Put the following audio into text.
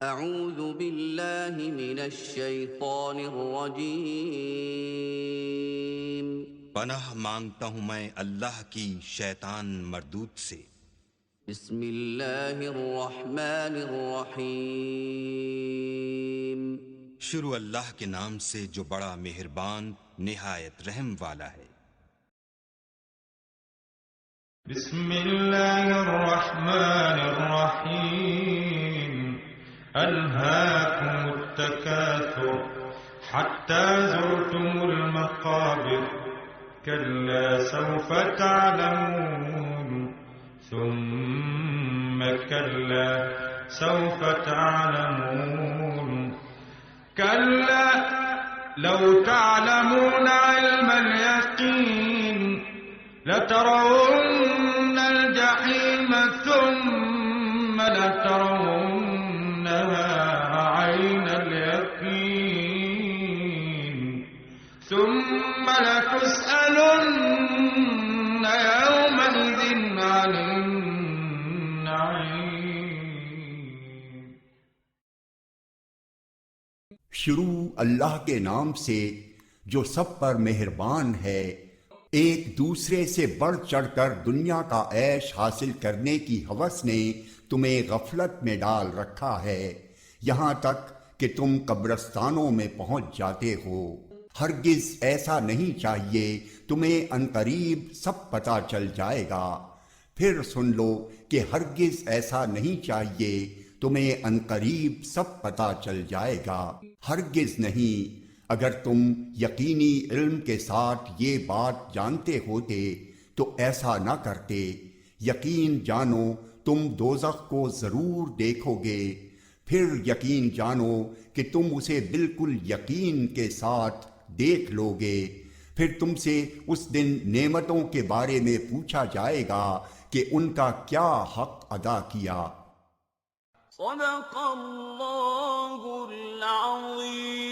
اعوذ باللہ من الشیطان الرجیم پناہ مانگتا ہوں میں اللہ کی شیطان مردود سے۔ بسم اللہ الرحمن الرحیم شروع اللہ کے نام سے جو بڑا مہربان نہایت رحم والا ہے۔ بسم اللہ الرحمن الرحیم الہاکم التکاثر حتی زرتم المقابر کلا سوف تعلمون ثم کلا سوف تعلمون کلا لو تعلمون علم الیقین لترون الجحیم ثم لترونها عین الیقین ثم لتسألن یومئذ عن النعیم۔ شروع اللہ کے نام سے جو سب پر مہربان ہے۔ ایک دوسرے سے بڑھ چڑھ کر دنیا کا عیش حاصل کرنے کی ہوس نے تمہیں غفلت میں ڈال رکھا ہے، یہاں تک کہ تم قبرستانوں میں پہنچ جاتے ہو۔ ہرگز ایسا نہیں چاہیے، تمہیں عنقریب سب پتہ چل جائے گا۔ پھر سن لو کہ ہرگز ایسا نہیں چاہیے، تمہیں عنقریب سب پتہ چل جائے گا۔ ہرگز نہیں، اگر تم یقینی علم کے ساتھ یہ بات جانتے ہوتے تو ایسا نہ کرتے۔ یقین جانو تم دوزخ کو ضرور دیکھو گے، پھر یقین جانو کہ تم اسے بالکل یقین کے ساتھ دیکھ لو گے۔ پھر تم سے اس دن نعمتوں کے بارے میں پوچھا جائے گا کہ ان کا کیا حق ادا کیا۔ صدق اللہ العظیم۔